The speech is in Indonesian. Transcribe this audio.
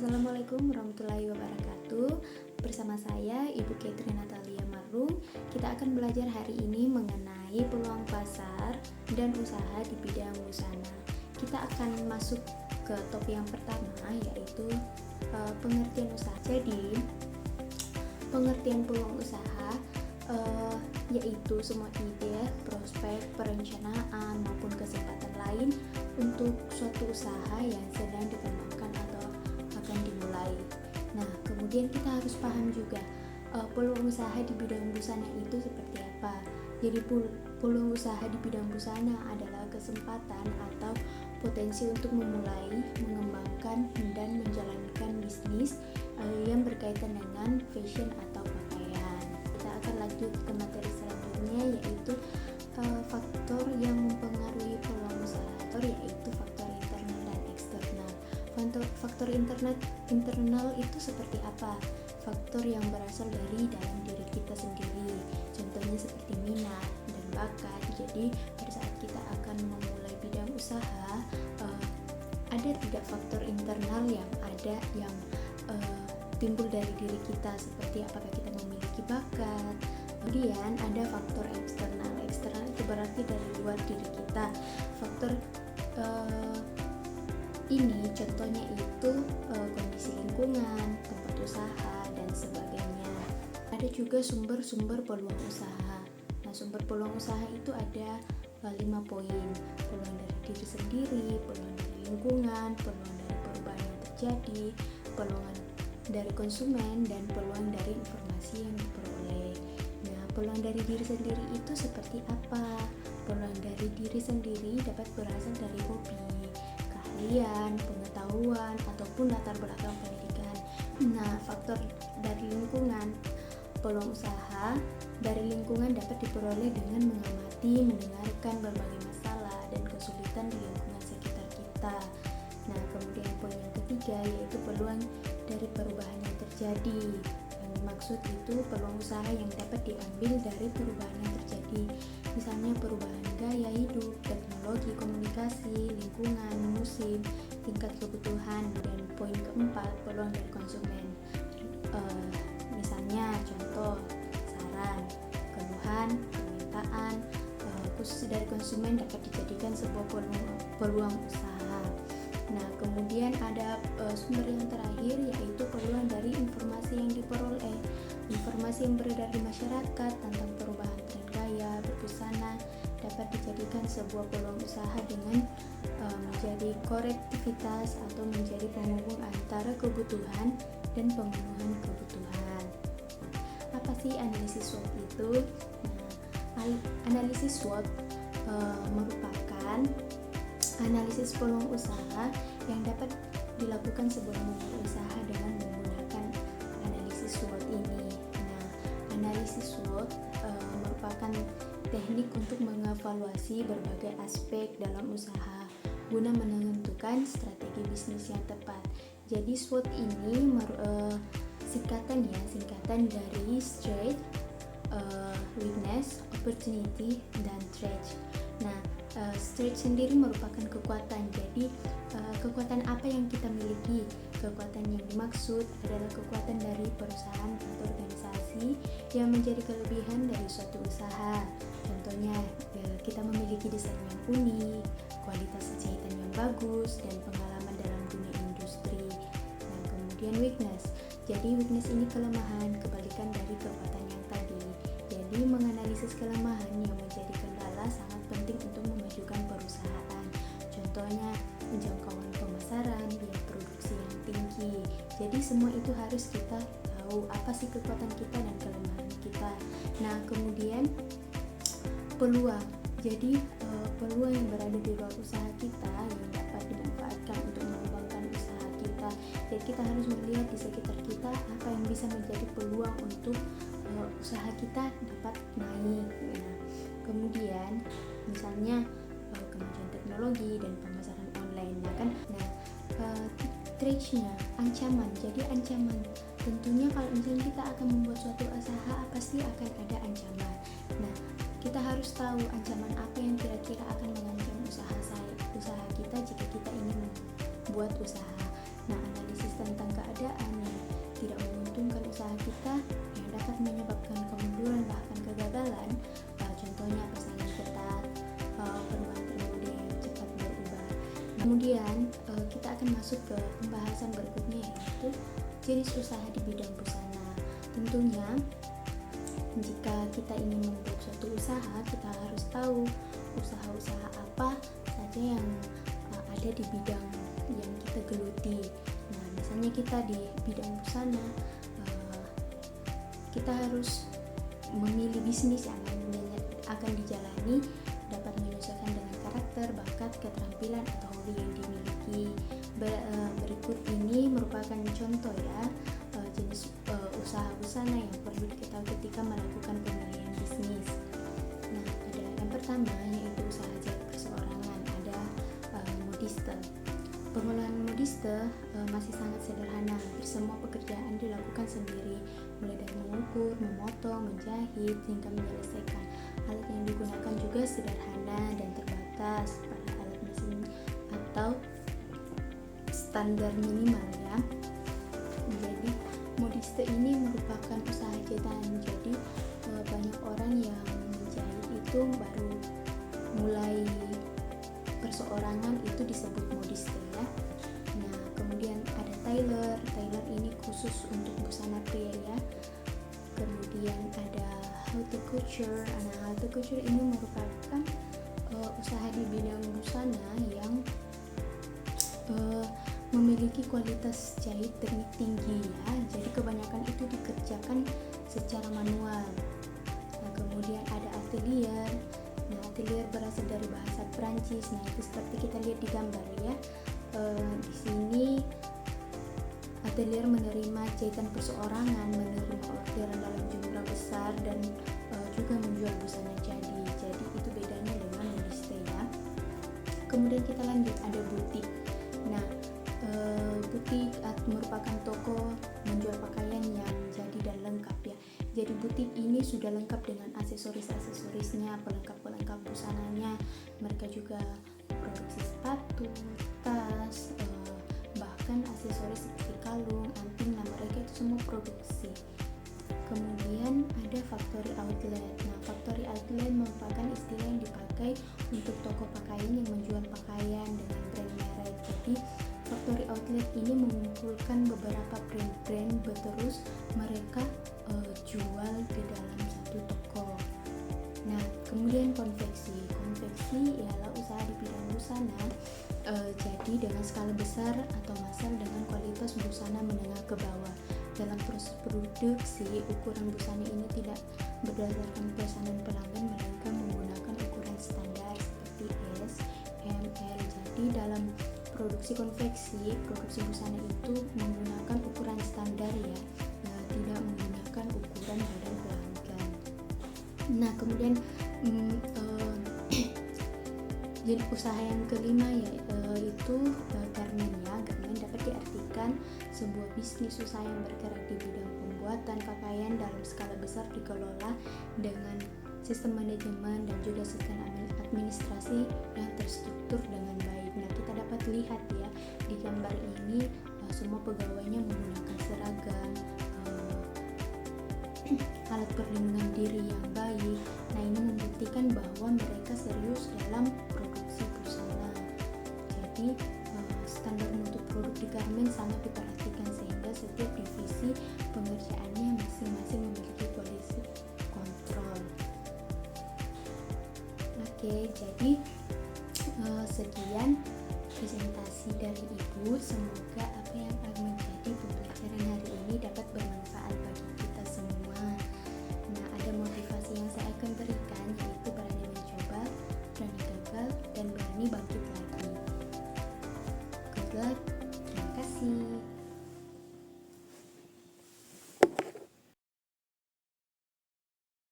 Assalamualaikum warahmatullahi wabarakatuh. Bersama saya Ibu Catherine Natalia Marung. Kita akan belajar hari ini mengenai peluang pasar dan usaha di bidang busana. Kita akan masuk ke topik yang pertama, yaitu pengertian usaha. Jadi pengertian peluang usaha yaitu semua ide, prospek, perencanaan maupun kesempatan lain untuk suatu usaha yang sedang dikembangkan atau akan dimulai. Nah, kemudian kita harus paham juga peluang usaha di bidang busana itu seperti apa. Jadi peluang usaha di bidang busana adalah kesempatan atau potensi untuk memulai, mengembangkan, dan menjalankan bisnis yang berkaitan dengan fashion atau pakaian. Kita akan lanjut ke materi selanjutnya, yaitu faktor yang mempengaruhi peluang usaha, yaitu faktor internal dan eksternal. Faktor internal itu seperti apa? Faktor yang berasal dari dalam diri kita sendiri, contohnya seperti minat dan bakat. Jadi pada saat kita akan memulai bidang usaha, ada tidak faktor internal yang timbul dari diri kita, seperti apakah kita memiliki bakat. Kemudian ada faktor eksternal. Eksternal itu berarti dari luar diri kita. Faktor ini contohnya itu kondisi lingkungan, tempat usaha, dan sebagainya. Ada juga sumber-sumber peluang usaha. Nah, sumber peluang usaha itu ada 5 poin. Peluang dari diri sendiri, peluang dari lingkungan, peluang dari perubahan yang terjadi, peluang dari konsumen, dan peluang dari informasi yang diperoleh. Nah, peluang dari diri sendiri itu seperti apa? Peluang dari diri sendiri dapat berasal dari hobi, keahlian, pengetahuan, ataupun latar belakang pendidikan. Nah, faktor dari lingkungan. Peluang usaha dari lingkungan dapat diperoleh dengan mengamati, mendengarkan berbagai masalah dan kesulitan di lingkungan sekitar kita. Nah, kemudian poin yang ketiga yaitu peluang dari perubahan yang terjadi. Yang dimaksud itu peluang usaha yang dapat diambil dari perubahan yang terjadi. Misalnya perubahan gaya hidup, teknologi komunikasi, lingkungan, musim, tingkat kebutuhan. Dan poin keempat, peluang dari konsumen. Misalnya contoh, saran, keluhan, permintaan khusus dari konsumen dapat dijadikan sebuah peluang usaha. Nah, kemudian ada sumber yang terakhir, yaitu peluang dari informasi yang diperoleh. Informasi yang beredar di masyarakat tentang perubahan tren gaya berbusana dapat dijadikan sebuah peluang usaha dengan menjadi korektivitas atau menjadi penghubung antara kebutuhan dan pemenuhan kebutuhan. Apa sih analisis SWOT itu? Nah, analisis SWOT merupakan analisis peluang usaha yang dapat dilakukan sebelum memulai usaha dengan menggunakan analisis SWOT ini. Nah, analisis SWOT merupakan teknik untuk mengevaluasi berbagai aspek dalam usaha guna menentukan strategi bisnis yang tepat. Jadi SWOT ini singkatan dari Strength, Weakness, Opportunity, dan Threat. Nah, strength sendiri merupakan kekuatan. Jadi kekuatan apa yang kita miliki? Kekuatan yang dimaksud adalah kekuatan dari perusahaan atau organisasi yang menjadi kelebihan dari suatu usaha. Contohnya, kita memiliki desain yang unik, kualitas jahitan yang bagus, dan pengalaman dalam dunia industri. Nah, kemudian weakness. Jadi weakness ini kelemahan, kebalikan dari kekuatan yang tadi. Jadi menganalisis kelemahan yang menjadi kendala sangat penting untuk memajukan perusahaan. Contohnya penjangkauan pemasaran, biaya produksi yang tinggi. Jadi semua itu harus kita tahu apa sih kekuatan kita dan kelemahan kita. Nah, kemudian peluang. Jadi peluang yang berada di luar usaha kita yang dapat dimanfaatkan untuk mengembangkan usaha kita. Jadi kita harus melihat di sekitar kita apa yang bisa menjadi peluang untuk usaha kita dapat naik. Nah, kemudian misalnya kemajuan teknologi dan pemasaran online. Threat-nya, ancaman. Jadi ancaman, tentunya kalau misalnya kita akan membuat suatu usaha, pasti akan ada ancaman. Nah, kita harus tahu ancaman apa yang kira-kira akan mengancam usaha kita jika kita ingin membuat usaha. Nah, analisis tentang kemudian kita akan masuk ke pembahasan berikutnya, yaitu jenis usaha di bidang busana. Tentunya jika kita ingin membuat suatu usaha, kita harus tahu usaha-usaha apa saja yang ada di bidang yang kita geluti. Nah, misalnya kita di bidang busana, kita harus memilih bisnis yang akan dijalani dapat menyesuaikan dengan karakter, bakat, keterampilan, atau hobi yang dimiliki. Berikut ini merupakan contoh ya jenis usaha busana yang perlu diketahui ketika melakukan pemilihan bisnis. Nah, ada yang pertama yaitu usaha jahit perseorangan, ada modiste. Pengolahan modiste masih sangat sederhana, hampir semua pekerjaan dilakukan sendiri, mulai dari mengukur, memotong, menjahit, hingga menyelesaikan. Alat yang digunakan juga sederhana dan terbatas, pada alat mesin atau standar minimal ya. Jadi modiste ini merupakan usaha jahitan. Jadi banyak orang yang menjahit itu baru mulai perseorangan itu disebut modiste ya. Nah, kemudian ada tailor. Tailor ini khusus untuk busana pria ya. Kemudian ada haute couture. Nah, haute couture ini merupakan usaha di bidang busana yang memiliki kualitas jahit tinggi ya. Jadi kebanyakan itu dikerjakan secara manual. Nah, kemudian ada atelier. Nah, atelier berasal dari bahasa Prancis. Nah, itu seperti kita lihat di gambar ya. Di sini atelier menerima jahitan perseorangan, menerima orderan dalam jumlah besar, dan juga menjual busana jadi. Jadi itu bedanya dengan modiste ya. Kemudian kita lanjut, ada butik. Nah, butik merupakan toko menjual pakaian yang jadi dan lengkap ya. Jadi butik ini sudah lengkap dengan aksesoris-aksesorisnya, pelengkap-pelengkap busananya. Mereka juga produksi sepatu, tas, bahkan aksesoris seperti kalung, anting. Nah, mereka itu semua produksi. Kemudian ada factory outlet. Nah, factory outlet merupakan istilah yang dipakai untuk toko pakaian yang menjual pakaian dengan brand merek. Jadi factory outlet ini mengumpulkan beberapa brand-brand, terus mereka jual di dalam satu toko. Nah, kemudian konveksi. Konveksi ialah usaha di bidang busana, jadi dengan skala besar atau massal dengan kualitas busana menengah ke bawah. Dalam proses produksi, ukuran busana ini tidak berdasarkan pesanan pelanggan, melainkan menggunakan ukuran standar seperti S, M, L. Jadi dalam produksi konveksi, produksi busana itu menggunakan ukuran standar ya, tidak menggunakan ukuran badan pelanggan. Nah, kemudian jadi usaha yang kelima yaitu garment ya. Garment dapat diartikan sebuah bisnis usaha yang bergerak di bidang pembuatan pakaian dalam skala besar, dikelola dengan sistem manajemen dan juga sistem administrasi yang terstruktur dengan baik. Nah, kita dapat lihat ya di gambar ini semua pegawainya menggunakan seragam, alat perlindungan diri yang baik. Nah, ini membuktikan bahwa mereka serius dalam produksi busana. Jadi standar mutu produk di garment sangat diperhatikan, sehingga setiap divisi pengerjaannya masing-masing memiliki polisi kontrol. Oke, jadi sekian presentasi dari Ibu. Semoga apa yang akan menjadi pembelajaran hari ini dapat bermanfaat bagi kita semua. Nah, ada motivasi yang saya akan berikan, yaitu berani mencoba, berani gagal, dan berani bangkit lagi. Good luck. Terima kasih.